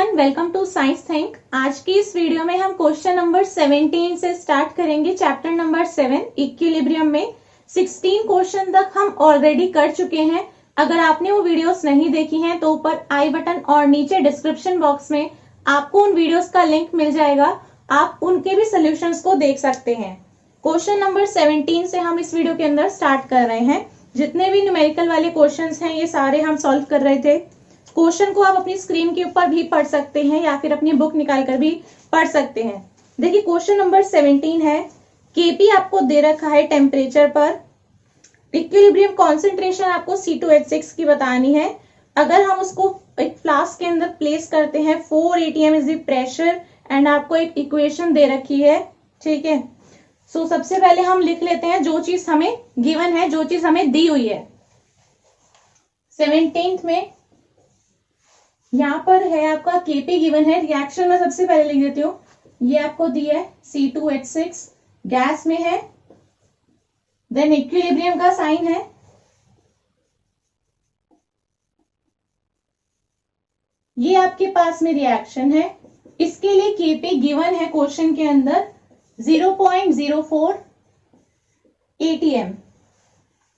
Everyone, welcome to science think. आज की इस वीडियो में हम क्वेश्चन नंबर 17 से स्टार्ट करेंगे। चैप्टर नंबर 7 इक्विलिब्रियम में 16 क्वेश्चन तक हम ऑलरेडी कर चुके हैं। अगर आपने वो वीडियोस नहीं देखी हैं तो ऊपर आई बटन और नीचे डिस्क्रिप्शन बॉक्स में आपको उन वीडियोस का लिंक मिल जाएगा, आप उनके भी सोल्यूशंस को देख सकते हैं। क्वेश्चन नंबर 17 से हम इस वीडियो के अंदर स्टार्ट कर रहे हैं। जितने भी न्यूमेरिकल वाले क्वेश्चंस हैं ये सारे हम सॉल्व कर रहे थे। क्वेश्चन को आप अपनी स्क्रीन के ऊपर भी पढ़ सकते हैं या फिर अपनी बुक निकाल कर भी पढ़ सकते हैं। देखिए क्वेश्चन नंबर 17 है, केपी आपको दे रखा है टेम्परेचर पर, इक्विलिब्रियम कॉन्सेंट्रेशन आपको C2H6 की बतानी है। अगर हम उसको एक फ्लास्क के अंदर प्लेस करते हैं, 4 atm is the pressure and आपको एक इक्वेशन दे रखी है, ठीक है। सो सबसे पहले हम लिख लेते हैं जो चीज हमें गिवन है, जो चीज हमें दी हुई है। 17th में यहाँ पर है आपका केपी गिवन है। रिएक्शन में सबसे पहले लिख देती हूँ, ये आपको दी है C2H6 गैस में है। देन इक्विलिब्रियम का साइन है, ये आपके पास में रिएक्शन है। इसके लिए केपी गिवन है क्वेश्चन के अंदर 0.04 atm,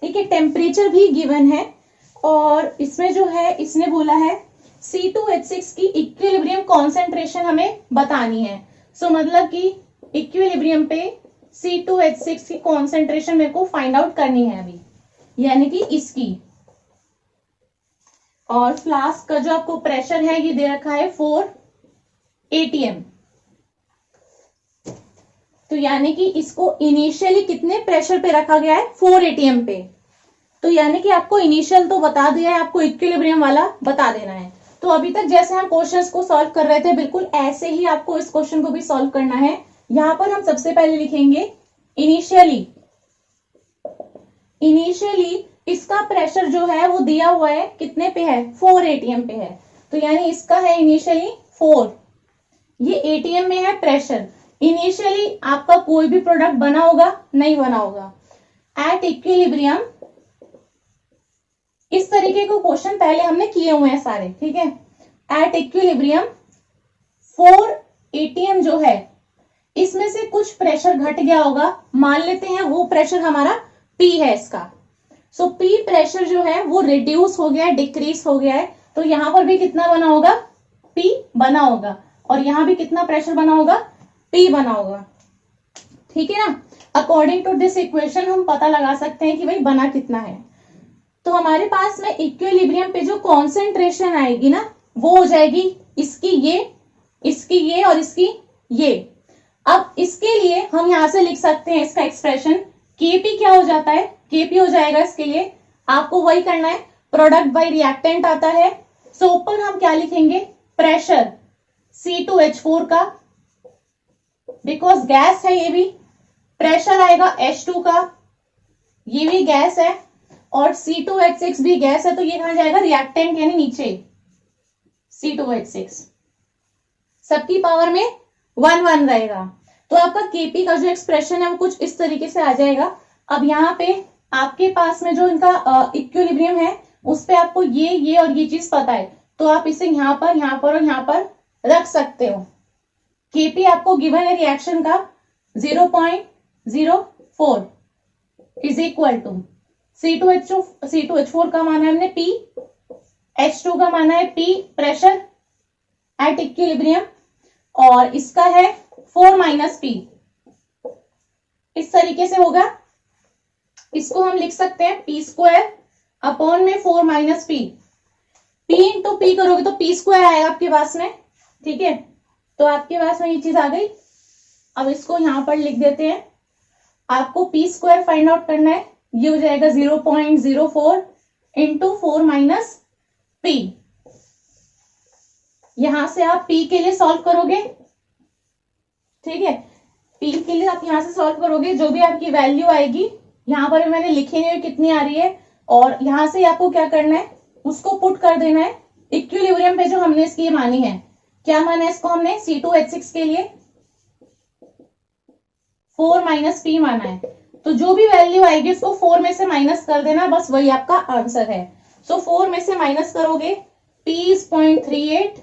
ठीक है। टेम्परेचर भी गिवन है और इसमें जो है इसने बोला है C2H6 की इक्विलिब्रियम कॉन्सेंट्रेशन हमें बतानी है। सो मतलब कि इक्विलिब्रियम पे C2H6 की कॉन्सेंट्रेशन मेरे को फाइंड आउट करनी है अभी, यानी कि इसकी। और फ्लास्क का जो आपको प्रेशर है ये दे रखा है 4 atm। तो यानी कि इसको इनिशियली कितने प्रेशर पे रखा गया है, 4 atm पे। तो यानी कि आपको इनिशियल तो बता दिया है, आपको इक्विलिब्रियम वाला बता देना है। तो अभी तक जैसे हम क्वेश्चंस को सॉल्व कर रहे थे बिल्कुल ऐसे ही आपको इस क्वेश्चन को भी सॉल्व करना है। यहां पर हम सबसे पहले लिखेंगे इनिशियली इसका प्रेशर जो है वो दिया हुआ है कितने पे है, 4 atm पे है। तो यानी इसका है इनिशियली 4, ये atm में है प्रेशर। इनिशियली आपका कोई भी प्रोडक्ट बना होगा, नहीं बना होगा। एट इक्विलिब्रियम, इस तरीके को क्वेश्चन पहले हमने किए हुए हैं सारे, ठीक है। एट इक्विलिब्रियम 4 atm जो है इसमें से कुछ प्रेशर घट गया होगा, मान लेते हैं वो प्रेशर हमारा P है इसका। सो P प्रेशर जो है वो रिड्यूस हो गया है, डिक्रीज हो गया है। तो यहां पर भी कितना बना होगा, P बना होगा, और यहां भी कितना प्रेशर बना होगा, P बना होगा, ठीक है ना। अकॉर्डिंग टू दिस इक्वेशन हम पता लगा सकते हैं कि भाई बना कितना है। तो हमारे पास में इक्विलिब्रियम पे जो कॉन्सेंट्रेशन आएगी ना वो हो जाएगी इसकी ये और इसकी ये। अब इसके लिए हम यहां से लिख सकते हैं इसका एक्सप्रेशन, केपी क्या हो जाता है, केपी हो जाएगा इसके लिए आपको वही करना है, प्रोडक्ट बाय रिएक्टेंट आता है। सो ऊपर हम क्या लिखेंगे, प्रेशर C2H4 का, बिकॉज गैस है ये भी, प्रेशर आएगा H2 का, ये भी गैस है, और C2H6 भी गैस है। तो ये कहां जाएगा, रिएक्टेंट यानी नीचे C2H6, सबकी पावर में 1 रहेगा। तो आपका केपी का जो एक्सप्रेशन है वो कुछ इस तरीके से आ जाएगा। अब यहाँ पे आपके पास में जो इनका इक्विलिब्रियम है उस पे आपको ये और ये चीज पता है, तो आप इसे यहाँ पर और यहाँ पर रख सकते हो। केपी आपको गिवन है रिएक्शन का 0.04 इज इक्वल टू C2H4 का माना है हमने P, H2 का माना है P प्रेशर एट इक्विलिब्रियम, और इसका है 4 - P। इस तरीके से होगा, इसको हम लिख सकते हैं P² अपॉन में 4 - P। P इंटू P करोगे तो P² आएगा आपके पास में, ठीक है। तो आपके पास में ये चीज आ गई। अब इसको यहां पर लिख देते हैं, आपको P² फाइंड आउट करना है, ये हो जाएगा 0.04 इंटू 4 - P। यहां से आप P के लिए सॉल्व करोगे, ठीक है। P के लिए आप यहां से सॉल्व करोगे, जो भी आपकी वैल्यू आएगी यहां पर मैंने लिखी नहीं कितनी आ रही है, और यहां से आपको क्या करना है, उसको पुट कर देना है इक्विलिब्रियम पे जो हमने इसकी मानी है। क्या माना है इसको हमने, C2H6 के लिए 4 - P माना है। तो जो भी वैल्यू आएगी उसको 4 में से माइनस कर देना, बस वही आपका आंसर है। सो 4 में से माइनस करोगे P is 0.38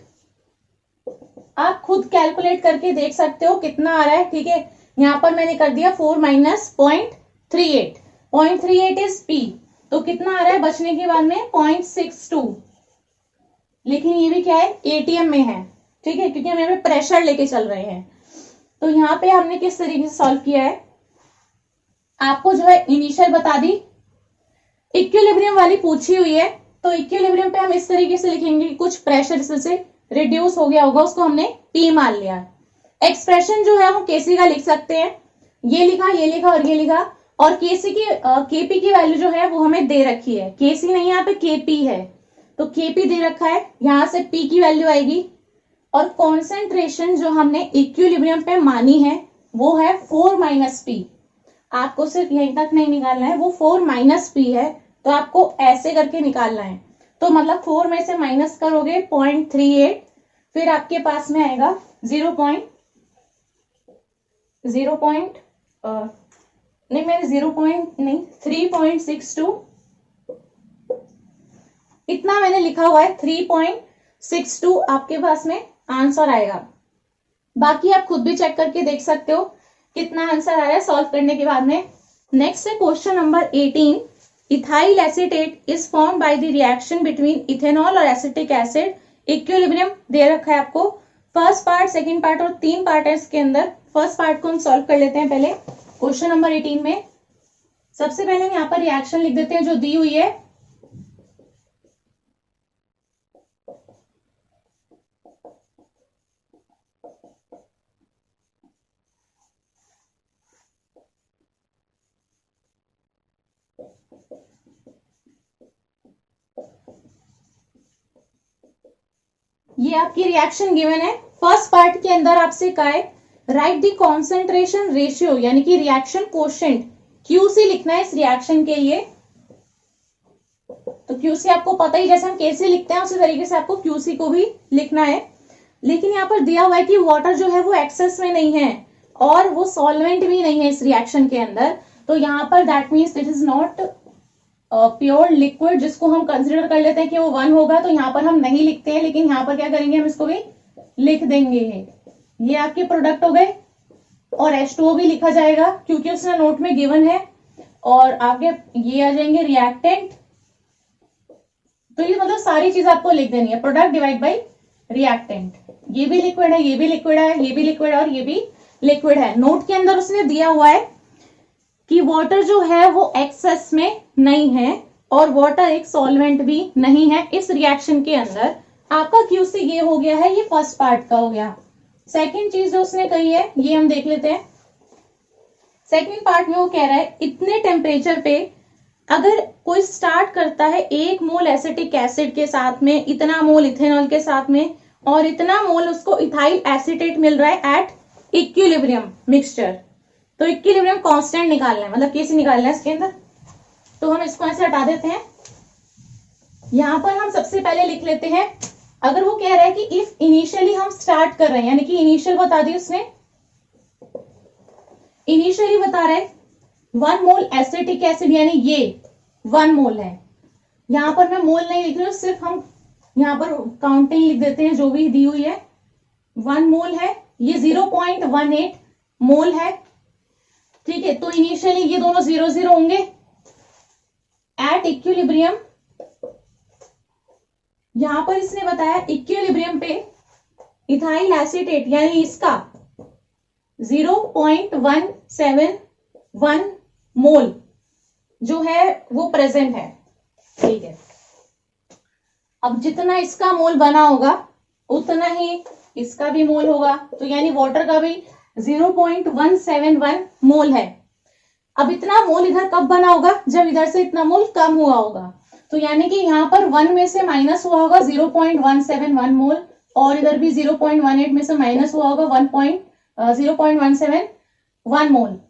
आप खुद कैलकुलेट करके देख सकते हो कितना आ रहा है, ठीक है। यहाँ पर मैंने कर दिया 4 माइनस 0.38, 0.38 इज पी, तो कितना आ रहा है बचने के बाद में 0.62, लेकिन ये भी क्या है एटीएम में है, ठीक है, क्योंकि हम यहाँ पे प्रेशर लेके चल रहे हैं। तो यहाँ पे हमने किस तरीके से सॉल्व किया है, आपको जो है इनिशियल बता दी, इक्विलिब्रियम वाली पूछी हुई है, तो इक्विलिब्रियम पे हम इस तरीके से लिखेंगे कि कुछ प्रेशर से रिड्यूस हो गया होगा, उसको हमने पी मान लिया। एक्सप्रेशन जो है हम केसी का लिख सकते हैं, ये लिखा और ये लिखा, और केसी की केपी की वैल्यू जो है वो हमें दे रखी है, केसी नहीं यहाँ पे केपी है, तो केपी दे रखा है, यहां से पी की वैल्यू आएगी, और कॉन्सेंट्रेशन जो हमने इक्विलिब्रियम पे मानी है वो है 4 माइनस पी। आपको सिर्फ यहीं तक नहीं निकालना है, वो 4 माइनस पी है, तो आपको ऐसे करके निकालना है। तो मतलब 4 में से माइनस करोगे 0.38, फिर आपके पास में आएगा 3.62, इतना मैंने लिखा हुआ है 3.62 आपके पास में आंसर आएगा। बाकी आप खुद भी चेक करके देख सकते हो कितना आंसर आया सॉल्व करने के बाद में। नेक्स्ट है question number 18, ethyl acetate is form by the reaction between ethanol और एसिटिक एसिड, इक्विलिब्रियम दे रखा है आपको, फर्स्ट पार्ट, सेकंड पार्ट और 3 पार्ट है इसके अंदर। फर्स्ट पार्ट को हम सॉल्व कर लेते हैं पहले क्वेश्चन नंबर 18 में। सबसे पहले हम यहाँ पर रिएक्शन लिख देते हैं जो दी हुई है, ये आपकी रिएक्शन गिवन है। फर्स्ट पार्ट के अंदर आपसे कहा है राइट द कॉन्सेंट्रेशन रेशियो, यानी कि रिएक्शन कोशेंट क्यूसी लिखना है इस रिएक्शन के लिए। तो क्यूसी आपको पता ही, जैसे हम कैसे लिखते हैं उसी तरीके से आपको क्यूसी को भी लिखना है। लेकिन यहाँ पर दिया हुआ है कि वाटर जो है वो एक्सेस में नहीं है और वो सॉल्वेंट भी नहीं है इस रिएक्शन के अंदर, तो यहाँ पर that means it is not pure liquid, जिसको हम कंसिडर कर लेते हैं कि वो 1 होगा, तो यहाँ पर हम नहीं लिखते हैं, लेकिन यहाँ पर क्या करेंगे हम इसको भी लिख देंगे। ये आपके प्रोडक्ट हो गए, और H2O भी लिखा जाएगा क्योंकि उसने नोट में गिवन है, और आगे ये आ जाएंगे रिएक्टेंट। तो ये मतलब सारी चीज आपको लिख देनी है, प्रोडक्ट डिवाइड बाई रिएक्टेंट। ये भी लिक्विड है, ये भी लिक्विड है, ये भी लिक्विड है और ये भी लिक्विड है। नोट के अंदर उसने दिया हुआ है कि वाटर जो है वो एक्सेस में नहीं है और वाटर एक सॉल्वेंट भी नहीं है इस रिएक्शन के अंदर। आपका क्यूसी ये हो गया है, ये फर्स्ट पार्ट का हो गया। सेकंड चीज जो उसने कही है ये हम देख लेते हैं। सेकंड पार्ट में वो कह रहा है इतने टेम्परेचर पे अगर कोई स्टार्ट करता है 1 मोल एसिटिक एसिड के साथ में, इतना मोल इथेनॉल के साथ में, और इतना मोल उसको इथाइल एसीटेट मिल रहा है एट इक्विलिब्रियम मिक्सचर, तो इक्विलिब्रियम कांस्टेंट निकालना है, मतलब कैसे निकालना है इसके अंदर। तो हम इसको ऐसे हटा देते हैं। यहां पर हम सबसे पहले लिख लेते हैं, अगर वो कह रहा है कि इफ इनिशियली हम स्टार्ट कर रहे हैं, यानी कि इनिशियल बता दी उसने, इनिशियली बता रहे 1 मोल एसिटिक एसिड, यानी ये 1 मोल है। यहां पर मैं मोल नहीं लिख रही हूं, सिर्फ हम यहां पर काउंटिंग लिख देते हैं जो भी दी हुई है। 1 मोल है, ये 0.18 मोल है, ठीक है। तो इनिशियली ये दोनों 0 होंगे। एट इक्विलिब्रियम, यहां पर इसने बताया इक्विलिब्रियम पे इथाइल एसीटेट यानी इसका 0.171 मोल जो है वो प्रेजेंट है, ठीक है। अब जितना इसका मोल बना होगा उतना ही इसका भी मोल होगा, तो यानी वाटर का भी 0.171 मोल है। अब इतना मोल इधर कब बना होगा, जब इधर से इतना मोल कम हुआ होगा, तो यानी कि यहाँ पर 1 में से माइनस हुआ होगा 0.171 मोल, और इधर भी 0.18 में से माइनस हुआ होगा 0.171 मोल।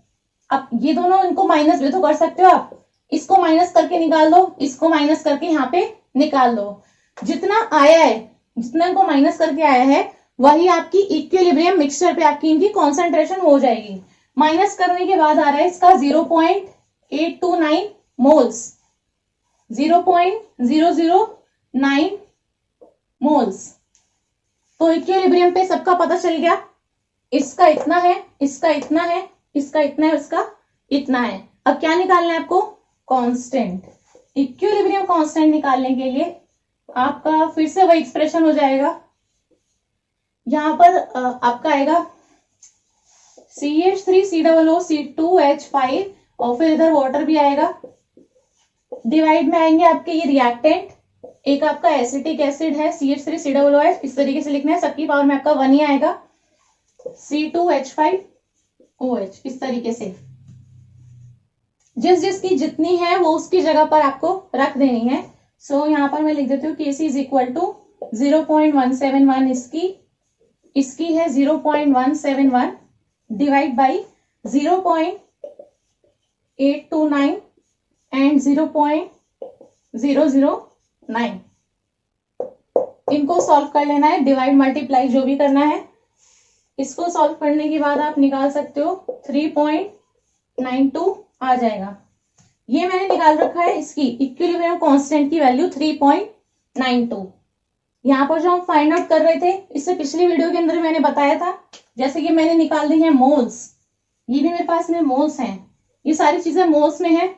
अब ये दोनों इनको माइनस भी तो कर सकते हो आप, इसको माइनस करके निकाल दो, इसको माइनस करके यहाँ पे निकाल दो। जितना आया है, जितना इनको माइनस करके आया है, वही आपकी इक्विलिब्रियम मिक्सचर पे आपकी इनकी कॉन्सेंट्रेशन हो जाएगी। माइनस करने के बाद आ रहा है इसका 0.829 मोल्स, 0.009 मोल्स। तो इक्विलिब्रियम पे सबका पता चल गया, इसका इतना है, इसका इतना है, इसका इतना है, इसका इतना है। अब क्या निकालना है आपको? कांस्टेंट। इक्विलिब्रियम कांस्टेंट निकालने के लिए आपका फिर से वही एक्सप्रेशन हो जाएगा। यहां पर आपका आएगा CH3COOC2H5 और फिर इधर वाटर भी आएगा। डिवाइड में आएंगे आपके ये रिएक्टेंट, एक आपका एसिटिक एसिड है CH3COOH, इस तरीके से लिखना है, सबकी पावर में आपका 1 ही आएगा। C2H5OH, इस तरीके से जिस जिसकी जितनी है वो उसकी जगह पर आपको रख देनी है। सो यहाँ पर मैं लिख देती हूँ KC इज इक्वल टू 0.171, इसकी है 0.171 डिवाइड बाई 0.829 एंड 0.009। इनको सॉल्व कर लेना है, डिवाइड मल्टीप्लाई जो भी करना है। इसको सॉल्व करने के बाद आप निकाल सकते हो 3.92 आ जाएगा। ये मैंने निकाल रखा है इसकी इक्विलिब्रियम कांस्टेंट की वैल्यू 3.92। यहाँ पर जो हम फाइंड आउट कर रहे थे, इससे पिछली वीडियो के अंदर मैंने बताया था, जैसे कि मैंने निकाल दी है मोल्स, ये भी मेरे पास में मोल्स हैं, ये सारी चीजें मोल्स में है।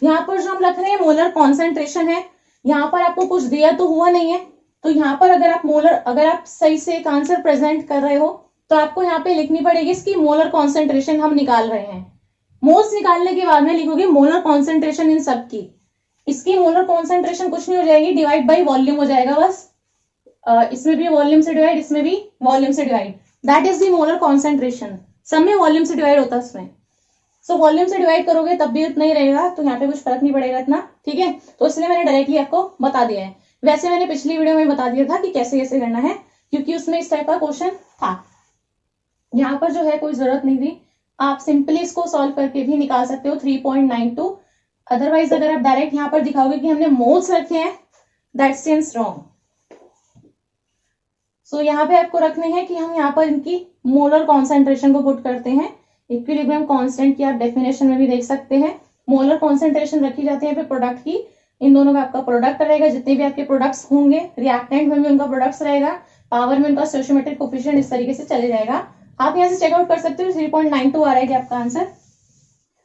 यहाँ पर जो हम रख रहे हैं मोलर कॉन्सेंट्रेशन है, यहाँ पर आपको कुछ दिया तो हुआ नहीं है, तो यहाँ पर अगर आप सही से एक आंसर प्रेजेंट कर रहे हो तो आपको यहाँ पे लिखनी पड़ेगी इसकी मोलर कॉन्सेंट्रेशन हम निकाल रहे हैं। मोल्स निकालने के बाद में लिखोगे मोलर कॉन्सेंट्रेशन इन सब की। इसकी मोलर कॉन्सेंट्रेशन कुछ नहीं हो जाएगी, डिवाइड बाई वॉल्यूम हो जाएगा बस। इसमें भी वॉल्यूम से डिवाइड, इसमें भी वॉल्यूम से divide, that is the molar concentration. सब में वॉल्यूम से डिवाइड होता है इसमें। सो वॉल्यूम से डिवाइड करोगे तब भी उतना ही रहेगा, तो यहाँ पे कुछ फर्क नहीं पड़ेगा इतना, ठीक है। तो इसलिए मैंने डायरेक्टली आपको बता दिया है। वैसे मैंने पिछली वीडियो में बता दिया था कि कैसे कैसे करना है, क्योंकि उसमें इस टाइप का क्वेश्चन था। यहाँ पर जो है कोई जरूरत नहीं थी, आप सिंपली इसको सॉल्व करके भी निकाल सकते हो 3.92। अदरवाइज अगर आप डायरेक्ट यहाँ पर दिखाओगे कि हमने मोल्स रखे हैं, दैट सीम्स रॉन्ग। सो यहाँ पे आपको रखने हैं कि हम यहाँ पर इनकी मोलर कॉन्सेंट्रेशन को पुट करते हैं। इक्विलिब्रियम कांस्टेंट की आप डेफिनेशन में भी देख सकते हैं, मोलर कॉन्सेंट्रेशन रखी जाती है प्रोडक्ट की। इन दोनों का आपका प्रोडक्ट रहेगा, जितने भी आपके प्रोडक्ट्स होंगे, रिएक्टेंट में भी उनका प्रोडक्ट्स रहेगा, पावर में उनका स्टोइचियोमेट्रिक कोएफिशिएंट इस तरीके से चले जाएगा। आप यहाँ से चेकआउट कर सकते हो, 3.92 आ रहा है आपका आंसर।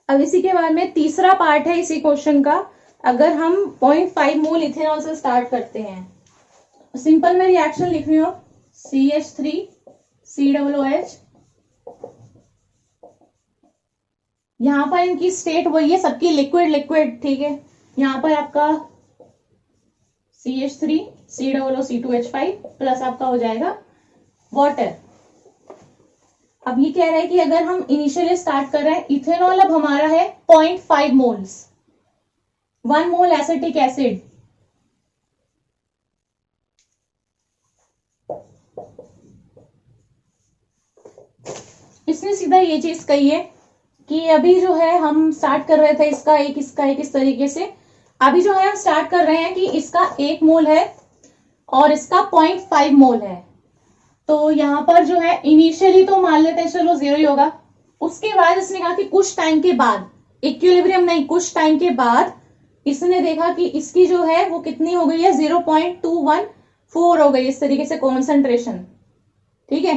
अब इसी के बाद में तीसरा पार्ट है इसी क्वेश्चन का। अगर हम 0.5 मोल इथेनॉल से स्टार्ट करते हैं, सिंपल मैं रिएक्शन लिख रही हूँ, CH3COOH। यहाँ पर इनकी स्टेट वही है, सबकी लिक्विड लिक्विड, ठीक है। यहाँ पर आपका CH3COOC2H5 प्लस आपका हो जाएगा वाटर। अब ये कह रहा है कि अगर हम इनिशियली स्टार्ट कर रहे हैं, इथेनॉल अब हमारा है 0.5 मोल्स, 1 मोल एसिटिक एसिड। इसने सीधा ये चीज कही है कि अभी जो है हम स्टार्ट कर रहे थे इसका एक इस तरीके से। अभी जो है हम स्टार्ट कर रहे हैं कि इसका 1 मोल है और इसका 0.5 मोल है। तो यहाँ पर जो है इनिशियली तो मान लेते हैं चलो 0 ही होगा। उसके बाद इसने कहा कि कुछ टाइम के बाद, इक्विलिब्रियम नहीं, कुछ टाइम के बाद इसने देखा कि इसकी जो है वो कितनी हो गई है, 0.214 हो गई, इस तरीके से कॉन्सेंट्रेशन, ठीक है।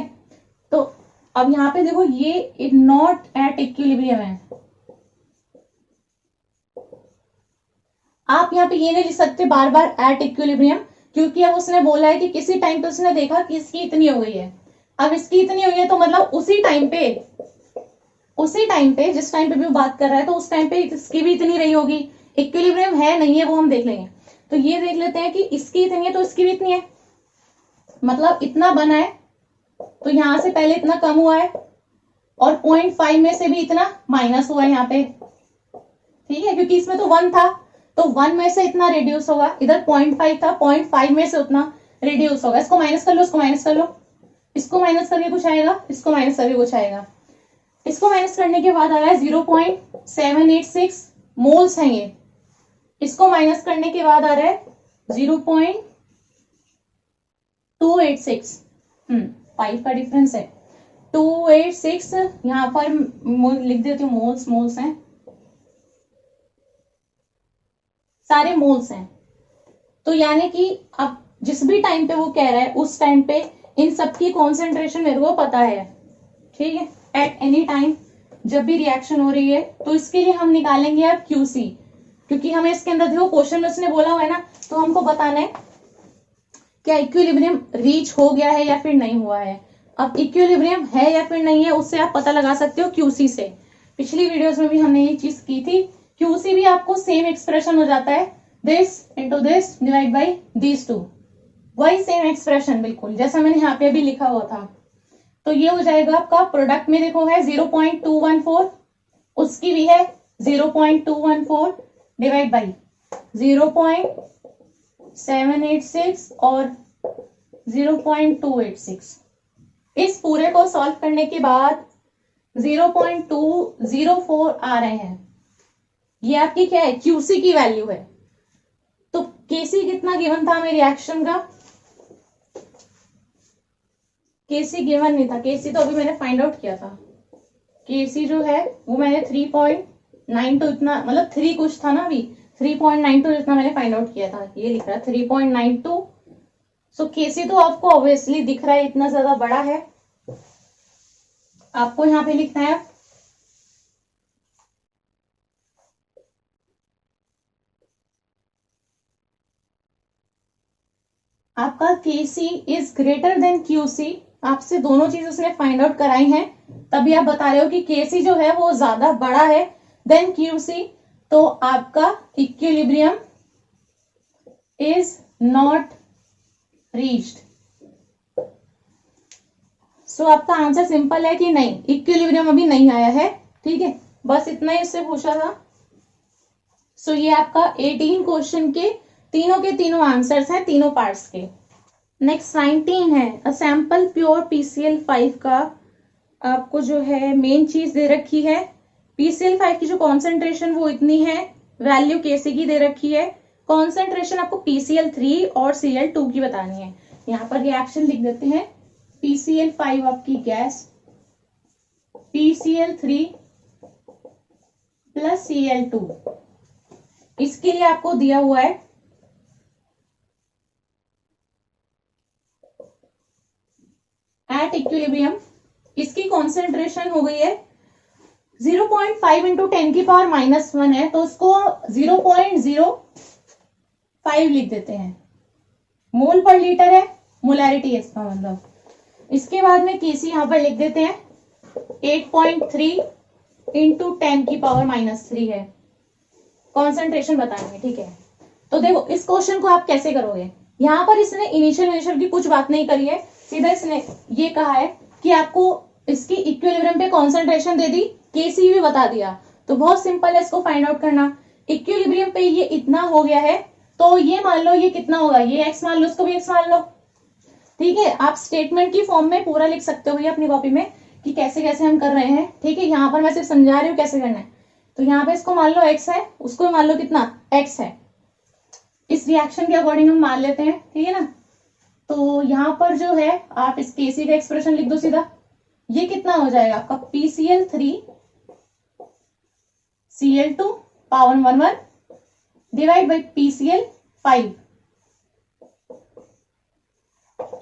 तो अब यहाँ पे देखो ये नॉट एट इक्विलिब्रियम है। आप यहाँ पे ये नहीं लिख सकते बार बार एट इक्विलिब्रियम, क्योंकि अब उसने बोला है कि किसी टाइम पे उसने देखा कि इसकी इतनी हो गई है। अब इसकी इतनी हो गई है तो मतलब उसी टाइम पे जिस टाइम पे भी वो बात कर रहा है, तो उस टाइम पे इसकी भी इतनी रही होगी। इक्विलिब्रियम है नहीं है वो हम देख लेंगे। तो ये देख लेते हैं कि इसकी इतनी है तो इसकी भी इतनी है, मतलब इतना बना है, तो यहां से पहले इतना कम हुआ है और 0.5 में से भी इतना माइनस हुआ है यहाँ पे, ठीक है, क्योंकि इसमें तो 1 था, तो 1 में से इतना रिड्यूस होगा। इधर 0.5 था, 0.5 में से उतना रिड्यूस होगा। इसको माइनस कर लो, इसको माइनस कर लो, इसको माइनस करके कुछ आएगा, इसको माइनस करके कुछ आएगा। इसको माइनस करने के बाद आ रहा है 0.786 मोल्स हैं ये। इसको माइनस करने के बाद आ रहा है 0.286, 5 का डिफरेंस है, 286। यहां पर लिख देती हूँ मोल्स हैं, सारे मोल्स हैं। तो यानी कि अब जिस भी टाइम पे वो कह रहा है उस टाइम पे इन सब की कॉन्सेंट्रेशन मेरे को पता है, ठीक है, एट एनी टाइम जब भी रिएक्शन हो रही है। तो इसके लिए हम निकालेंगे अब क्यूसी, क्योंकि हमें इसके अंदर देखो क्वेश्चन में उसने बोला हुआ है ना, तो हमको बताना है क्या इक्विलिब्रियम रीच हो गया है या फिर नहीं हुआ है। अब इक्विलिब्रियम है या फिर नहीं है उससे आप पता लगा सकते हो क्यूसी से। पिछली वीडियोस में भी हमने ये चीज की थी। क्यूसी भी आपको सेम एक्सप्रेशन हो जाता है, this into this divide by these two, वही सेम एक्सप्रेशन बिल्कुल जैसा मैंने यहाँ पे भी लिखा हुआ था। तो ये हो जाएगा आपका प्रोडक्ट में देखो है 0.214, उसकी भी है 0.214 डिवाइड बाई 0.786 और 0.286। इस पूरे को सॉल्व करने के बाद 0.204 आ रहे हैं। ये आपकी क्या है, क्यूसी की वैल्यू है। तो केसी कितना गिवन था हमें रिएक्शन का, केसी गिवन नहीं था, केसी तो अभी मैंने फाइंड आउट किया था। केसी जो है वो मैंने 3.92 इतना, मतलब 3 कुछ था ना, अभी 3.92 इतना मैंने फाइंड आउट किया था। ये लिख रहा है 3.92। सो केसी तो आपको ऑब्वियसली दिख रहा है इतना ज्यादा बड़ा है। आपको यहाँ पे लिखना है आपका केसी इज ग्रेटर देन क्यूसी। आपसे दोनों चीज उसने फाइंड आउट कराई हैं, तभी आप बता रहे हो कि केसी जो है वो ज्यादा बड़ा है देन क्यूसी। तो आपका equilibrium is not reached. So आपका आंसर सिंपल है कि नहीं, इक्विलिब्रियम अभी नहीं आया है, ठीक है, बस इतना ही उससे पूछा था। सो ये आपका 18 क्वेश्चन के तीनों आंसर्स हैं, तीनों पार्ट्स के। नेक्स्ट 19 है, अ सैंपल प्योर PCl5 का आपको जो है मेन चीज दे रखी है। PCl5 की जो कॉन्सेंट्रेशन वो इतनी है, वैल्यू Kc की दे रखी है, कॉन्सेंट्रेशन आपको PCl3 और Cl2 की बतानी है। यहाँ पर रिएक्शन लिख देते हैं, PCl5 आपकी गैस, PCl3 प्लस Cl2, इसके लिए आपको दिया हुआ है एट इक्विलिब्रियम। इसकी कॉन्सेंट्रेशन हो गई है 0.5 इंटू 10 की पावर -1 है, तो उसको 0.05 लिख देते हैं। मोल पर लीटर है, मोलैरिटी है इसका मतलब। इसके बाद में केसी यहां पर लिख देते हैं 8.3 इंटू 10 की पावर -3 है, कॉन्सेंट्रेशन बताएंगे, ठीक है। तो देखो इस क्वेश्चन को आप कैसे करोगे, यहां पर इसने इनिशियल की कुछ बात नहीं करी है, सीधा इसने ये कहा है कि आपको इसकी इक्विलिब्रियम पे कॉन्सेंट्रेशन दे दी, केसी भी बता दिया। तो बहुत सिंपल है इसको फाइंड आउट करना। इक्विलिब्रियम पे ये इतना हो गया है, तो ये मान लो ये कितना होगा, ये एक्स मान लो, इसको भी एक्स मान लो, ठीक है। आप स्टेटमेंट की फॉर्म में पूरा लिख सकते हो ये अपनी कॉपी में कि कैसे कैसे हम कर रहे हैं, ठीक है। यहाँ पर मैं सिर्फ समझा रही हूँ कैसे करना है। तो यहाँ पे इसको मान लो एक्स है, उसको भी मान लो कितना एक्स है, इस रिएक्शन के अकॉर्डिंग हम मान लेते हैं, ठीक है ना। तो यहाँ पर जो है आप इस केसी का एक्सप्रेशन लिख दो सीधा। ये कितना हो जाएगा आपका PCl3 Cl2 power 11 divide by PCl5।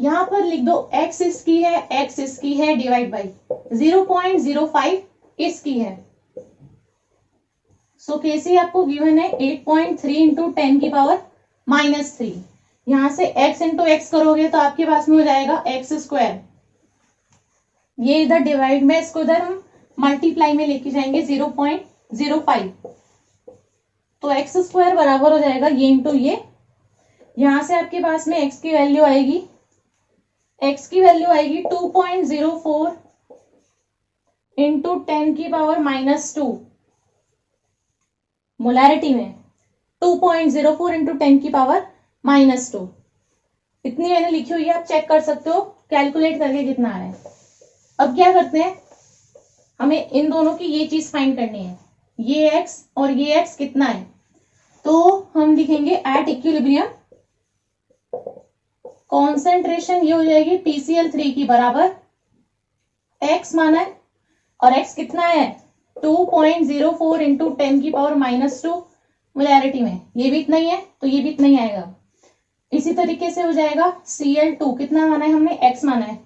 यहां पर लिख दो x इसकी है, x इसकी है, डिवाइड बाई 0.05 इसकी है। सो केसी आपको गिवन है 8.3 इंटू 10 की पावर -3। यहां से x इंटू एक्स करोगे तो आपके पास में हो जाएगा x²। ये इधर डिवाइड में, इसको इधर हम मल्टीप्लाई में लेके जाएंगे 0.05। तो x² बराबर हो जाएगा ये इंटू ये। यहां से आपके पास में x की वैल्यू आएगी, x की वैल्यू आएगी 2.04 इंटू 10 की पावर -2। मोलैरिटी में 2.04 इंटू 10 की पावर -2, इतनी मैंने लिखी हुई है, आप चेक कर सकते हो कैलकुलेट करके कितना आ रहा है। अब क्या करते हैं, हमें इन दोनों की ये चीज फाइंड करनी है, ये x और ये x कितना है। तो हम लिखेंगे एट इक्विलिब्रियम कॉन्सेंट्रेशन ये हो जाएगी PCl3 की बराबर x माना है, और x कितना है 2.04 इंटू 10 की पावर -2 मोलैरिटी में, ये भी इतना ही है तो ये भी इतना ही आएगा। इसी तरीके से हो जाएगा Cl2, कितना माना है हमने, x माना है,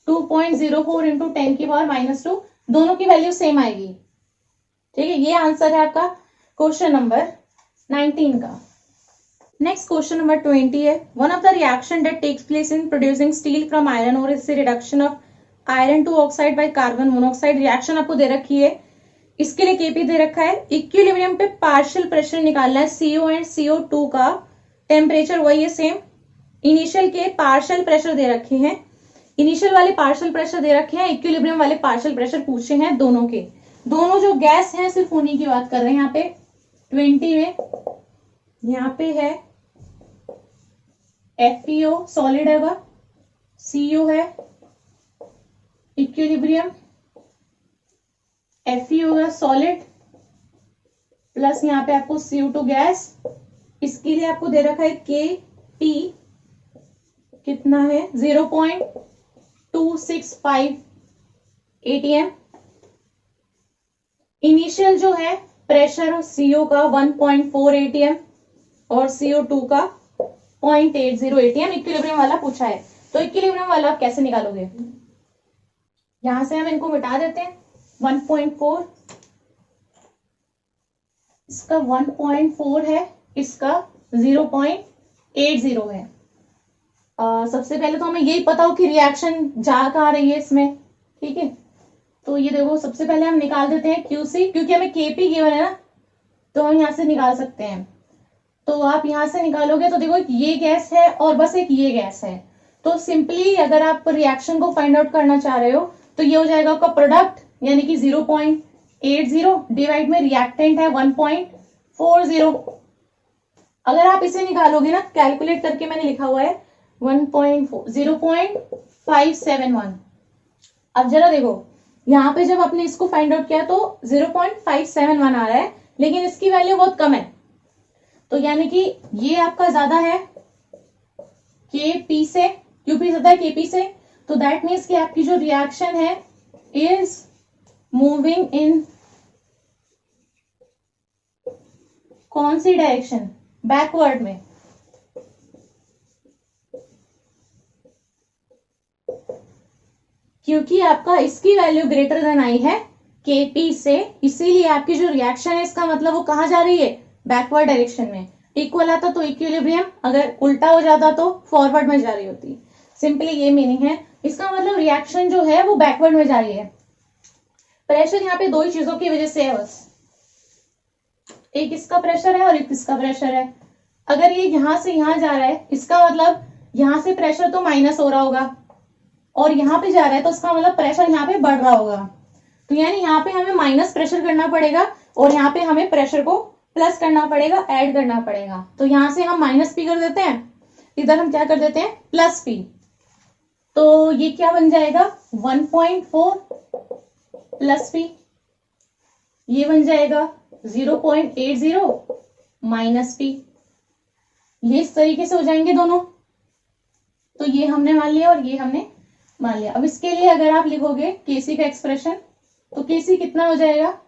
2.04 इंटू 10 की पावर -2, दोनों की वैल्यू सेम आएगी। ठीक है, ये आंसर है आपका क्वेश्चन नंबर 19 का। नेक्स्ट क्वेश्चन नंबर 20 है, one of the reaction that takes place in producing steel from iron और is the reduction of iron two oxide by carbon monoxide. Reaction आपको दे रखी है, इसके लिए केपी दे रखा है, इक्विलिब्रियम पे पार्शियल प्रेशर निकालना है, CO एंड CO2 का टेम्परेचर वही है सेम, इनिशियल के पार्शियल प्रेशर दे रखे हैं, इनिशियल वाले पार्शियल प्रेशर दे रखे हैं, इक्विलिब्रियम वाले पार्शियल प्रेशर पूछे हैं दोनों के। दोनों जो गैस हैं सिर्फ उन्हीं की बात कर रहे हैं यहाँ पे 20 में। यहाँ पे है FeO सॉलिड है, वह CO है इक्विलिब्रियम, FeO है सॉलिड प्लस यहाँ पे आपको CO2 गैस। इसके लिए आपको दे रखा है Kp कितना है 0.265 atm। इनिशियल जो है प्रेशर CO का 1.4 atm और CO2 का 0.80 atm। इक्विलिब्रियम वाला पूछा है, तो इक्विलिब्रियम वाला आप कैसे निकालोगे, यहां से हम इनको मिटा देते हैं। 1.4 इसका 1.4 है, इसका 0.80 है। सबसे पहले तो हमें यही पता हो कि रिएक्शन जा कहाँ रही है इसमें, ठीक है। तो ये देखो सबसे पहले हम निकाल देते हैं QC, क्योंकि हमें Kp गिवन है ना, तो हम यहाँ से निकाल सकते हैं। तो आप यहाँ से निकालोगे तो देखो ये गैस है और बस एक ये गैस है, तो सिंपली अगर आप रिएक्शन को फाइंड आउट करना चाह रहे हो तो ये हो जाएगा आपका प्रोडक्ट, यानी कि 0.80 डिवाइड में रिएक्टेंट है 1.40। अगर आप इसे निकालोगे ना, कैलकुलेट करके मैंने लिखा हुआ है 0.571। अब जरा देखो यहाँ पे जब आपने इसको फाइंड आउट किया तो 0.571 आ रहा है, लेकिन इसकी वैल्यू बहुत कम है, तो यानी कि ये आपका ज्यादा है Kp से, Qp ज्यादा है Kp से, तो दैट मीन्स कि आपकी जो रिएक्शन है इज मूविंग इन कौन सी डायरेक्शन, बैकवर्ड में। क्योंकि आपका इसकी वैल्यू ग्रेटर देन आई है Kp से, इसीलिए आपकी जो रिएक्शन है इसका मतलब वो कहां जा रही है, बैकवर्ड डायरेक्शन में। इक्वल आता तो इक्विलिब्रियम, अगर उल्टा हो जाता तो फॉरवर्ड में जा रही होती। सिंपली ये मीनिंग है, इसका मतलब रिएक्शन जो है वो बैकवर्ड में जा रही है। प्रेशर यहाँ पे दो ही चीजों की वजह से है बस, एक इसका प्रेशर है और एक इसका प्रेशर है। अगर ये यहां से यहां जा रहा है, इसका मतलब यहां से प्रेशर तो माइनस हो रहा होगा, और यहाँ पे जा रहा है तो इसका मतलब प्रेशर यहाँ पे बढ़ रहा होगा। तो यानी यहाँ पे हमें माइनस प्रेशर करना पड़ेगा और यहाँ पे हमें प्रेशर को प्लस करना पड़ेगा, ऐड करना पड़ेगा। तो यहां से हम -P कर देते हैं, इधर हम क्या कर देते हैं +P। तो ये क्या बन जाएगा 1.4 +P, ये बन जाएगा 0.80 -P। ये इस तरीके से हो जाएंगे दोनों। तो ये हमने मान लिया और ये हमने मान लिया। अब इसके लिए अगर आप लिखोगे Kc का एक्सप्रेशन, तो Kc कितना हो जाएगा,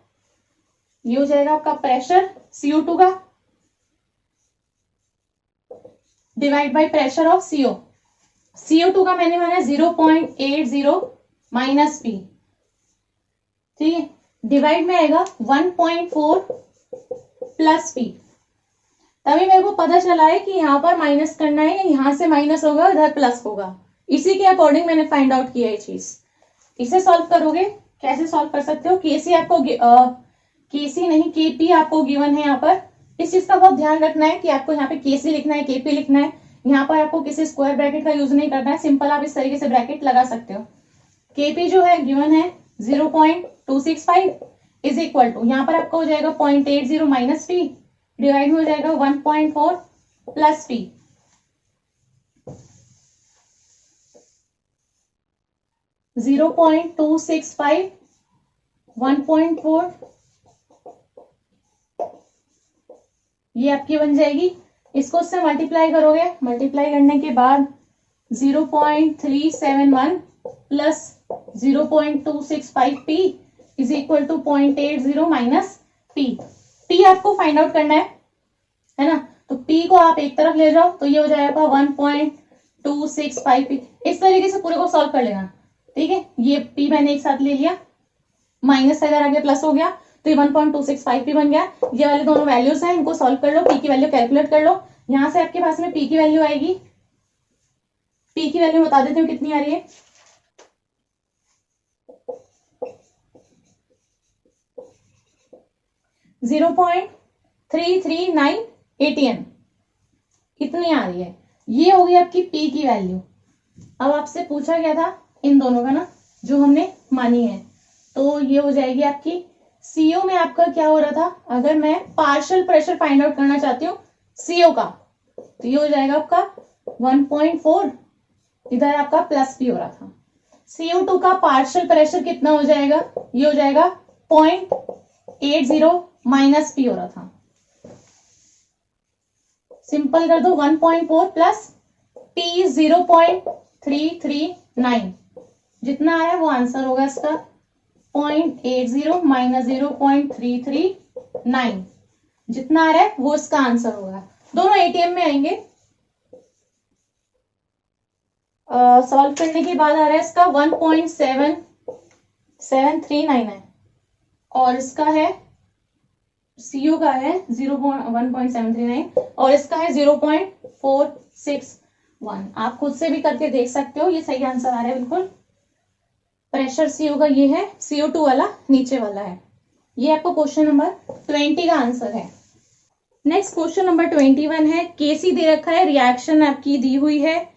ये हो जाएगा आपका प्रेशर CO2 का divide by pressure of CO2 का मैंने माना 0.80 -P, ठीक है, डिवाइड में आएगा 1.4 +P। तभी मेरे को पता चला है कि यहाँ पर माइनस करना है, यहां से माइनस होगा इधर प्लस होगा, इसी के अकॉर्डिंग मैंने फाइंड आउट किया ये चीज। इसे सॉल्व करोगे, कैसे सॉल्व कर सकते हो, Kc आपको Kc नहीं Kp आपको गिवन है यहाँ पर। इस चीज का बहुत ध्यान रखना है कि आपको यहाँ पे Kc लिखना है, Kp लिखना है। यहाँ पर आपको किसी स्क्वायर ब्रैकेट का यूज नहीं करना है, सिंपल आप इस तरीके से ब्रैकेट लगा सकते हो। Kp जो है गिवन है 0.265 इज इक्वल टू, यहाँ पर आपका हो जाएगा 0.80 -P डिवाइड हो जाएगा 1.4 +P। 0.265 1.4, ये आपकी बन जाएगी। इसको उससे मल्टीप्लाई करोगे, मल्टीप्लाई करने के बाद 0.371 plus 0.265P is equal to 0.80 -P। P आपको फाइंड आउट करना है ना, तो P को आप एक तरफ ले जाओ तो ये हो जाएगा 1.265P। इस तरीके से पूरे को सॉल्व कर लेना, ठीक है। ये P मैंने एक साथ ले लिया, माइनस का इधर आगे प्लस हो गया, तो ये 1.265P बन गया। ये वाले दोनों वैल्यूज हैं, इनको सॉल्व कर लो, P की वैल्यू कैलकुलेट कर लो। यहां से आपके पास में P की वैल्यू आएगी, P की वैल्यू बता देती हूँ कितनी आ रही है। $0.339 ATM कितनी आ रही है, ये हो गई आपकी P की वैल्यू। अब आपसे पूछा गया था इन दोनों का ना, जो हमने मानी है, तो ये हो जाएगी आपकी CO में आपका क्या हो रहा था, अगर मैं पार्शियल प्रेशर फाइंड आउट करना चाहती हूँ CO का, तो ये हो जाएगा आपका 1.4, इधर आपका प्लस P हो रहा था। CO2 का पार्शियल प्रेशर कितना हो जाएगा, ये हो जाएगा 0.80 माइनस P हो रहा था। सिंपल कर दो, 1.4 प्लस P 0.339, जितना आया वो आंसर होगा इसका 0.80 माइनस 0.339, जितना आ रहा है वो इसका आंसर होगा। दोनों ATM में आएंगे। सॉल्व करने के बाद आ रहा है इसका 1.7739 है, और इसका है CO का है 1.739 और इसका है 0.461। आप खुद से भी करके देख सकते हो, ये सही आंसर आ रहा है बिल्कुल। प्रेशर CO का ये है, CO2 वाला नीचे वाला है। ये आपको क्वेश्चन नंबर 20 का आंसर है। नेक्स्ट क्वेश्चन नंबर 21 है, केसी दे रखा है, रिएक्शन आपकी दी हुई है,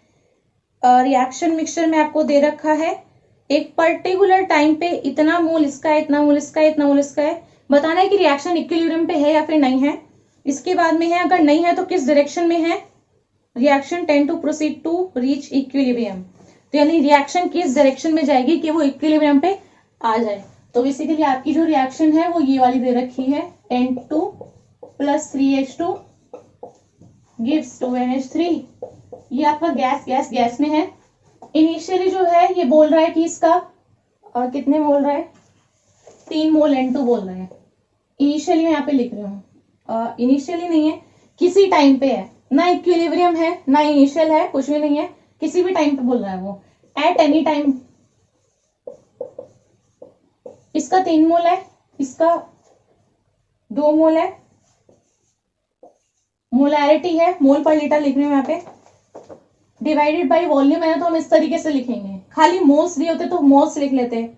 रिएक्शन मिक्सचर में आपको दे रखा है, एक पर्टिकुलर टाइम पे इतना मोल इसका है, इतना मोल इसका है, इतना मोल इसका है। बताना है कि रिएक्शन इक्विलिब्रियम पे है या फिर नहीं है। इसके बाद में है, अगर नहीं है तो किस डायरेक्शन में है, reaction tend to proceed to reach equilibrium, तो यानी रिएक्शन किस डायरेक्शन में जाएगी कि वो इक्विलिब्रियम पे आ जाए। तो बेसिकली आपकी जो रिएक्शन है वो ये वाली दे रखी है, N2 plus 3H2 gives 2NH3। ये आपका गैस में है। इनिशियली जो है ये बोल रहा है कि इसका कितने बोल रहा है, 3 मोल N2 बोल रहा है। इनिशियली मैं यहाँ पे लिख रही हूँ, इनिशियली नहीं है, किसी टाइम पे है, ना इक्विलिब्रियम है ना इनिशियल है, कुछ भी नहीं है, किसी भी टाइम पे बोल रहा है वो, एट एनी टाइम। इसका 3 मोल है, इसका 2 मोल है, मोलैरिटी है, मोल पर लीटर लिख रही हूँ यहाँ पे, डिवाइडेड बाय वॉल्यूम है ना, तो हम इस तरीके से लिखेंगे। खाली मोल्स दिए होते तो मोल्स लिख लेते,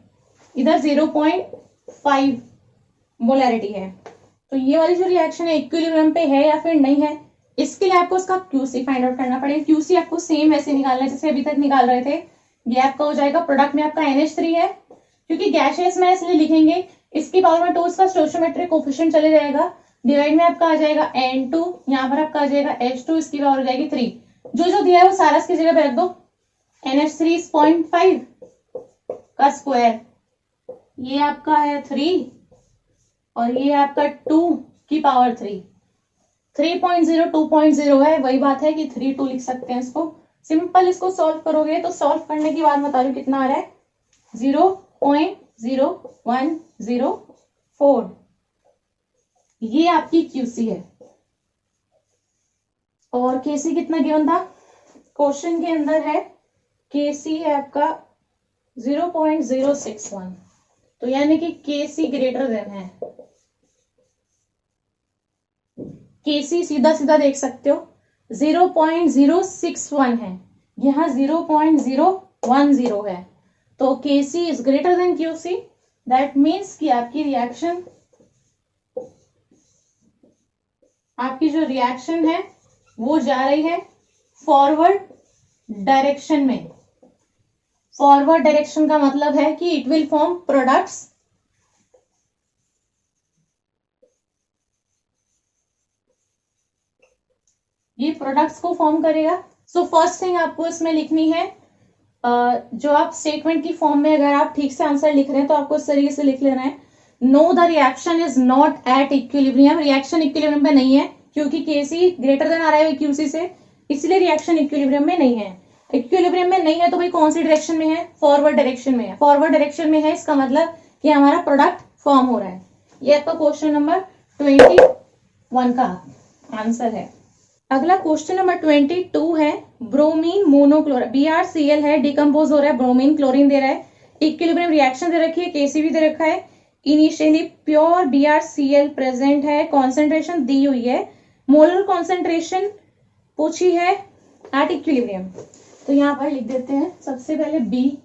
इधर 0.5 मोलैरिटी है। तो ये वाली जो रिएक्शन है इक्विलिब्रियम पे है या फिर नहीं है, इसके लिए आपको इसका QC फाइंड आउट करना पड़ेगा। QC आपको सेम वैसे निकालना है जैसे अभी तक निकाल रहे थे। ये आपका हो जाएगा, प्रोडक्ट में आपका NH3 है, क्योंकि गैसियस में इसलिए लिखेंगे, इसकी पावर में 2 इसका स्टोइचियोमेट्रिक कोफिशिएंट चले जाएगा, डिवाइड में आपका आ जाएगा N2, यहाँ पर आपका आ जाएगा H2, इसकी पावर हो जाएगी 3। जो दिया है वो सारा इसकी जगह पे रख दो, NH3 is 0.5 का स्क्वायर, ये आपका है 3 और ये आपका 2 की पावर 3, 3.0 2.0 है, वही बात है कि 3 2 लिख सकते हैं इसको। सिंपल इसको सॉल्व करोगे तो सॉल्व करने के बाद बता रही हूँ कितना आ रहा है, 0.0104। ये आपकी QC है। और KC कितना गिवन था, क्वेश्चन के अंदर है KC है आपका 0.061, तो यानी कि KC ग्रेटर देन है। KC सीधा सीधा देख सकते हो 0.061 है, यहाँ 0.010 है, तो KC is greater than QC। That means कि आपकी जो रिएक्शन है वो जा रही है फॉरवर्ड डायरेक्शन में। फॉरवर्ड डायरेक्शन का मतलब है कि इट विल फॉर्म प्रोडक्ट्स, ये प्रोडक्ट्स को फॉर्म करेगा। सो फर्स्ट थिंग आपको इसमें लिखनी है, जो आप स्टेटमेंट की फॉर्म में अगर आप ठीक से आंसर लिख रहे हैं तो आपको इस तरीके से लिख लेना है, know the reaction is not at equilibrium. Reaction equilibrium में नहीं है क्योंकि KC ग्रेटर देन आ रहा है QC से, इसलिए रिएक्शन इक्विलिब्रियम में नहीं है। इक्विलिब्रियम में नहीं है तो भाई कौन सी डायरेक्शन में है, फॉरवर्ड डायरेक्शन में है। फॉरवर्ड डायरेक्शन में है, इसका मतलब कि हमारा प्रोडक्ट फॉर्म हो रहा है। ये आपका क्वेश्चन नंबर 21 का आंसर है। अगला क्वेश्चन नंबर 22 है, ब्रोमीन मोनोक्लोराइड BrCl है, डिकम्पोज हो रहा है, ब्रोमीन क्लोरीन दे रहा है, इक्विलिब्रियम रिएक्शन दे रखी है, केसी दे रखा है, इनिशियली प्योर BrCl प्रेजेंट है, कॉन्सेंट्रेशन दी हुई है, मोलर कॉन्सेंट्रेशन पूछी है एट इक्विलिब्रियम। तो यहां पर लिख देते हैं सबसे पहले बी,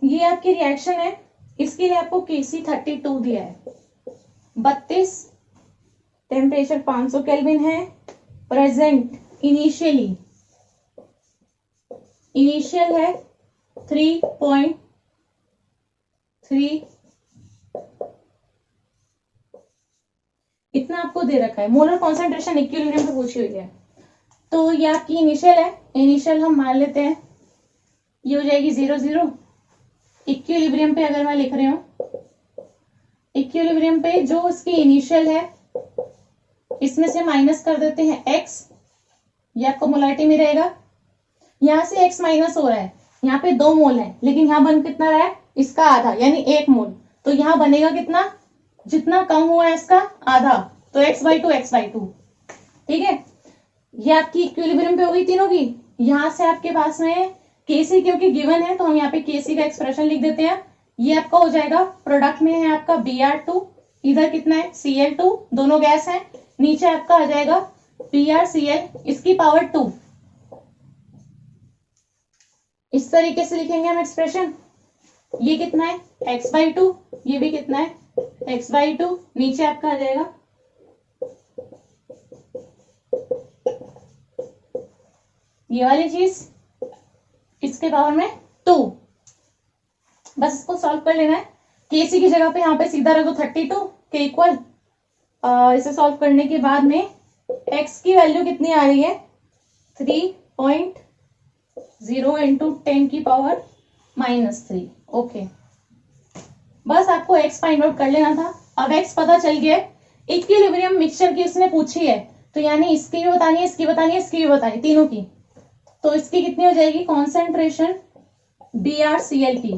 ये आपकी रिएक्शन है, इसके लिए आपको केसी 32 दिया है, 32, टेम्परेचर 500 केल्विन है, प्रेजेंट इनिशियल है 3.3, इतना आपको दे रखा है। मोलर कॉन्सेंट्रेशन इक्विलिब्रियम पे पूछी हुई है, तो ये आपकी इनिशियल है, इनिशियल हम मान लेते हैं, ये हो जाएगी 0 इक्विलिब्रियम पे अगर मैं लिख रही हूं, इक्विलिब्रियम पे जो इसकी इनिशियल है इसमें से माइनस कर देते हैं x, ये आपको मोलारिटी में रहेगा, यहां से x माइनस हो रहा है, यहाँ पे 2 मोल है लेकिन यहाँ बन कितना रहा है, इसका आधा यानी 1 मोल, तो यहाँ बनेगा कितना, जितना कम हुआ है इसका आधा, तो x/2 ठीक है। ये आपकी इक्विलिब्रियम पे होगी तीनों की। यहां से आपके पास में केसी क्योंकि गिवन है तो हम यहाँ पे केसी का एक्सप्रेशन लिख देते हैं, ये आपका हो जाएगा, प्रोडक्ट में है आपका Br2, इधर कितना है Cl2, दोनों गैस है, नीचे आपका आ जाएगा BrCl इसकी पावर 2, इस तरीके से लिखेंगे हम एक्सप्रेशन, ये कितना है x/2, ये भी कितना है x/2, नीचे आपका आ जाएगा ये वाली चीज इसके पावर में 2, बस इसको सॉल्व कर लेना है। केसी की जगह पे यहाँ पे सीधा रख दो 32 के इक्वल, इसे सॉल्व करने के बाद में x की वैल्यू कितनी आ रही है 3.0 इंटू 10 की पावर -3, ओके, बस आपको x फाइंड आउट कर लेना था। अब x पता चल गया, इक्विलिब्रियम मिक्सचर की इसने पूछी है, तो यानी इसकी भी बतानी है, इसकी बतानी है, इसकी भी बतानी है, तीनों की, तो इसकी कितनी हो जाएगी कॉन्सेंट्रेशन BrCl की,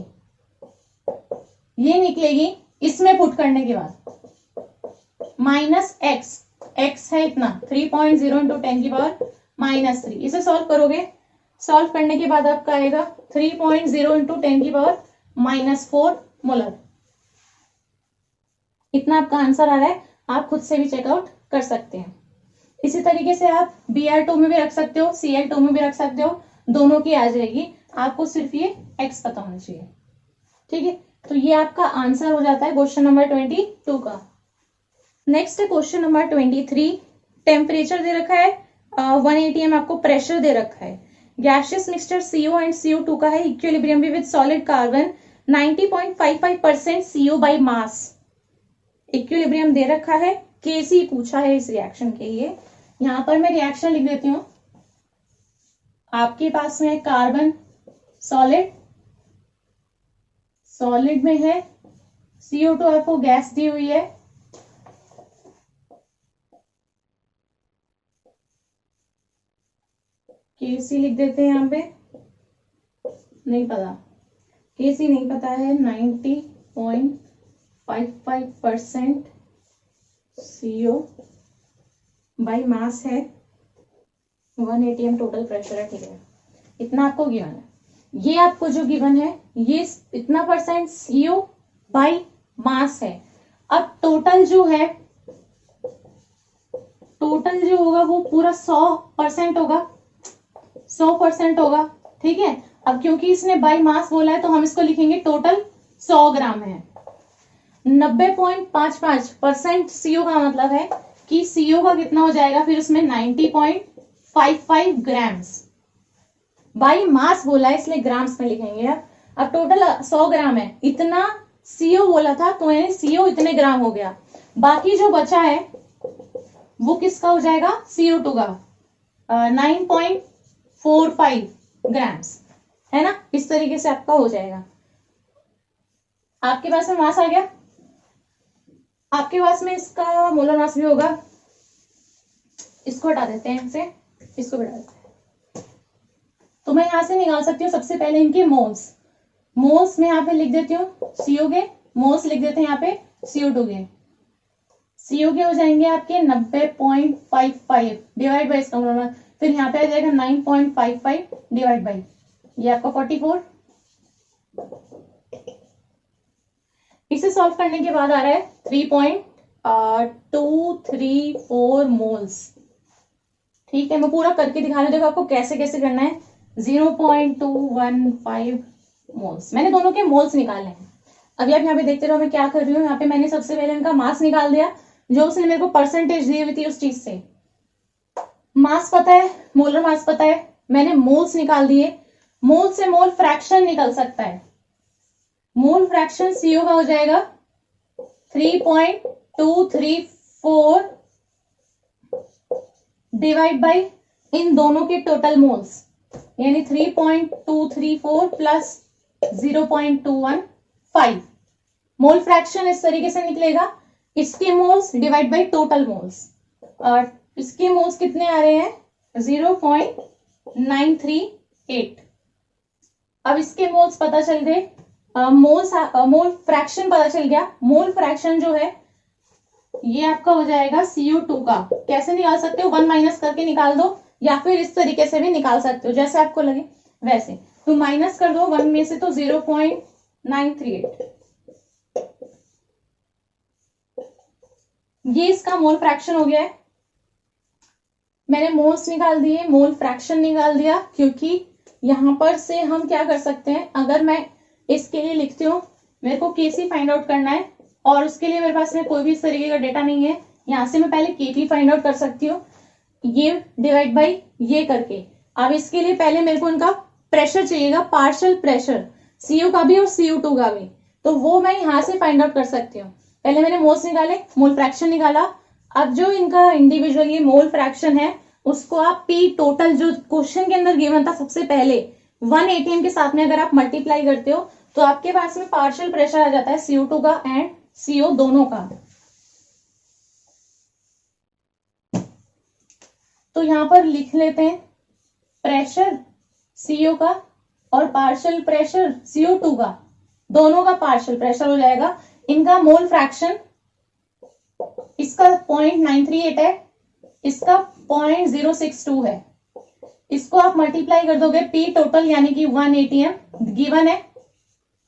ये निकलेगी इसमें पुट करने के बाद -x है इतना 3.0 इंटू 10 की पावर -3, इसे सॉल्व करोगे, सॉल्व करने के बाद आपका आएगा 3.0 इंटू 10 की पावर -4 मोलर, इतना आपका आंसर आ रहा है, आप खुद से भी चेकआउट कर सकते हैं। इसी तरीके से आप Br2 में भी रख सकते हो, Cl2 में भी रख सकते हो, दोनों की आ जाएगी, आपको सिर्फ ये x पता होना चाहिए, ठीक है। तो ये आपका आंसर हो जाता है क्वेश्चन नंबर 22 का। नेक्स्ट है क्वेश्चन नंबर 23, टेम्परेचर दे रखा है 180 atm, आपको प्रेशर दे रखा है, gaseous mixture CO and CO2 का है, equilibrium with solid carbon 90.55% CO by mass, equilibrium दे रखा है, केसी पूछा है इस रिएक्शन के लिए। यहां पर मैं रिएक्शन लिख देती हूं, आपके पास में कार्बन सॉलिड में है, CO2 आपको गैस दी हुई है, केसी लिख देते हैं, यहां पे नहीं पता, केसी नहीं पता है, 90.55% CO बाई मास है, 1 atm टोटल प्रेशर है, ठीक है, इतना आपको गिवन है। ये आपको जो गिवन है ये इतना परसेंट CO बाई मास है। अब टोटल जो होगा वो पूरा 100% होगा, 100% होगा, ठीक है। अब क्योंकि इसने बाई मास बोला है तो हम इसको लिखेंगे टोटल 100 ग्राम है। 90.55% CO का मतलब है कि CO का कितना हो जाएगा फिर उसमें 90.55 ग्राम्स, बाई मास बोला है इसलिए ग्राम्स में लिखेंगे। अब टोटल 100 ग्राम है, इतना CO बोला था तो यानी CO इतने ग्राम हो गया, बाकी जो बचा है वो किसका हो जाएगा CO2 का 9.45 ग्राम्स, है ना, इस तरीके से आपका हो जाएगा। आपके पास में मास आ गया, आपके पास में इसका मोलर मास भी होगा, इसको हटा देते हैं, इसको बढ़ा देते हैं। तो मैं यहाँ से निकाल सकती हूँ सबसे पहले इनके मोल्स। मोल्स में यहाँ पे लिख देती हूँ CO के, मोल्स लिख देते हैं यहाँ पे CO2 के। CO के हो जाएंगे आपके 90.55 डिवाइड बाई इसका मतलब, फिर यहाँ पे आ जाएगा 9.55 डिवाइड बाई ये आपका 44। इसे सॉल्व करने के बाद आ रहा है 3.234 मोल्स। ठीक है, मैं पूरा करके दिखा रही हूँ, देखो आपको कैसे कैसे करना है। 0.215 मोल्स, मैंने दोनों के मोल्स निकाले हैं। अभी आप यहाँ पे देखते रहो मैं क्या कर रही हूँ। यहाँ पे मैंने सबसे पहले इनका मास निकाल दिया, जो उसने मेरे को परसेंटेज दी हुई थी उस चीज से। मास पता है, मोलर मास पता है, मैंने मोल्स निकाल दिए। मोल से मोल फ्रैक्शन निकल सकता है। मोल फ्रैक्शन CO का हो जाएगा 3.234 डिवाइड बाई इन दोनों के टोटल मोल्स, यानी 3.234 प्लस 0.215। मोल फ्रैक्शन इस तरीके से निकलेगा, इसके moles divide by total moles, और इसके मोल्स कितने आ रहे हैं 0.938। अब इसके मोल्स पता चल गए, मोल फ्रैक्शन पता चल गया। मोल फ्रैक्शन जो है ये आपका हो जाएगा CO2 का। कैसे निकाल सकते हो, 1 माइनस करके निकाल दो, या फिर इस तरीके से भी निकाल सकते हो, जैसे आपको लगे वैसे। तो माइनस कर दो 1 में से, तो 0.938 ये इसका मोल फ्रैक्शन हो गया है। मैंने मोल्स निकाल दिए, मोल फ्रैक्शन निकाल दिया, क्योंकि यहां पर से हम क्या कर सकते हैं, अगर मैं इसके लिए लिखती हूँ, मेरे को KC फाइंड आउट करना है और उसके लिए मेरे पास में कोई भी इस तरीके का डेटा नहीं है, यहां से मैं पहले KP फाइंड आउट कर सकती हूँ, ये डिवाइड बाई ये करके। अब इसके लिए पहले मेरे को इनका प्रेशर चाहिएगा, पार्शियल प्रेशर CO का भी और CO2 का भी, तो वो मैं यहां से फाइंड आउट कर सकती हूँ। पहले मैंने मोल्स निकाले, मोल फ्रैक्शन निकाला। अब जो इनका इंडिविजुअल ये मोल फ्रैक्शन है उसको आप P टोटल जो क्वेश्चन के अंदर गिवन था सबसे पहले 1 ATM के साथ में अगर आप मल्टीप्लाई करते हो तो आपके पास में पार्शियल प्रेशर आ जाता है CO2 का एंड CO दोनों का। तो यहां पर लिख लेते हैं प्रेशर CO का और पार्शियल प्रेशर CO2 का, दोनों का पार्शियल प्रेशर हो जाएगा। इनका मोल फ्रैक्शन, इसका 0.938 है, इसका 0.062 है। इसको आप मल्टीप्लाई कर दोगे P टोटल यानी कि 1 ATM गिवन है,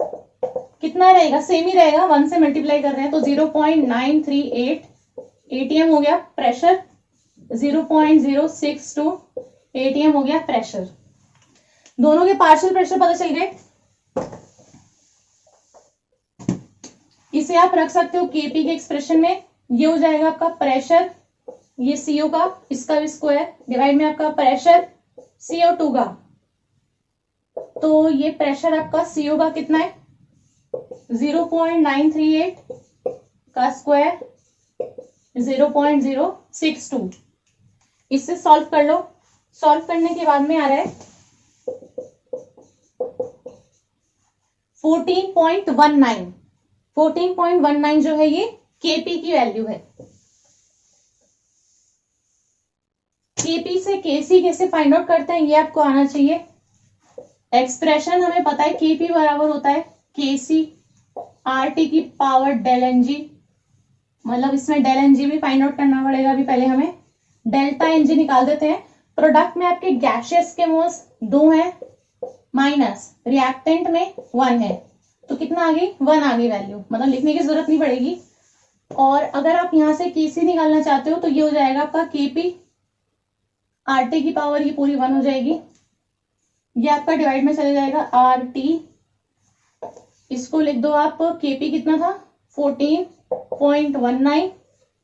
कितना रहेगा, सेम ही रहेगा, 1 से मल्टीप्लाई कर रहे हैं तो 0.938 ATM हो गया प्रेशर, 0.062 ATM हो गया प्रेशर। दोनों के पार्शियल प्रेशर पता चल गए। इसे आप रख सकते हो KP के एक्सप्रेशन में, ये हो जाएगा आपका प्रेशर, ये CO का, इसका भी स्क्वायर डिवाइड में आपका प्रेशर CO2 का। तो ये प्रेशर आपका CO का कितना है 0.938 का स्क्वायर 0.062। इससे सॉल्व कर लो। सॉल्व करने के बाद में आ रहा है 14.19। 14.19 जो है ये KP की वैल्यू है। KP से KC कैसे फाइंड आउट करते हैं ये आपको आना चाहिए। एक्सप्रेशन हमें पता है KP बराबर होता है KC RT की पावर डेल NG, मतलब इसमें डेल NG भी फाइंड आउट करना पड़ेगा। अभी पहले हमें डेल्टा NG निकाल देते हैं। प्रोडक्ट में आपके गैशियस के मोल्स 2 हैं माइनस रिएक्टेंट में 1 है, तो कितना आ गई 1 आ गई वैल्यू, मतलब लिखने की जरूरत नहीं पड़ेगी। और अगर आप यहां से KC निकालना चाहते हो तो ये हो जाएगा आपका KP RT की पावर ये पूरी 1 हो जाएगी, ये आपका डिवाइड में चले जाएगा RT। इसको लिख दो आप, KP कितना था 14.19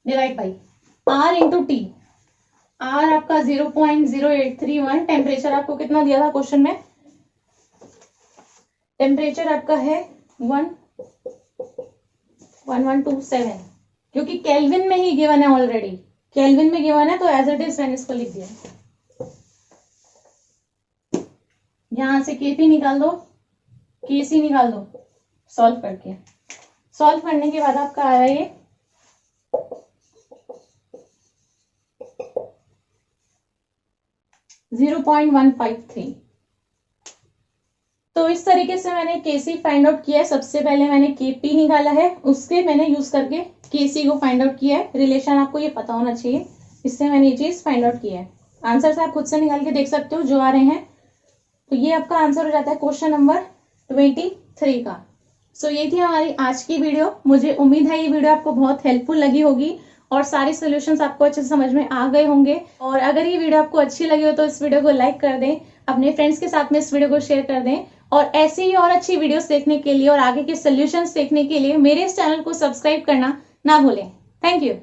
divide by R into T। R आपका 0.0831। टेम्परेचर आपको कितना दिया था क्वेश्चन में, टेम्परेचर आपका है 1127, क्योंकि केल्विन में ही गिवन है, ऑलरेडी केल्विन में गिवन है तो एज इट इज मैंने इसको लिख दिया। यहां से KP निकाल दो, KC निकाल दो सॉल्व करके। सॉल्व करने के बाद आपका आ रहा है ये 0.153। तो इस तरीके से मैंने केसी फाइंड आउट किया है। सबसे पहले मैंने केपी निकाला है, उसके मैंने यूज करके केसी को फाइंड आउट किया है। रिलेशन आपको ये पता होना चाहिए, इससे मैंने ये चीज फाइंड आउट किया है। आंसर आप खुद से निकाल के देख सकते हो जो आ रहे हैं। तो ये आपका आंसर हो जाता है क्वेश्चन नंबर 23 का। सो ये थी हमारी आज की वीडियो। मुझे उम्मीद है ये वीडियो आपको बहुत हेल्पफुल लगी होगी और सारे सॉल्यूशंस आपको अच्छे से समझ में आ गए होंगे। और अगर ये वीडियो आपको अच्छी लगी हो तो इस वीडियो को लाइक कर दें, अपने फ्रेंड्स के साथ में इस वीडियो को शेयर कर दें। और ऐसी ही और अच्छी वीडियोस देखने के लिए और आगे के सॉल्यूशंस देखने के लिए मेरे इस चैनल को सब्सक्राइब करना ना भूलें। Thank you.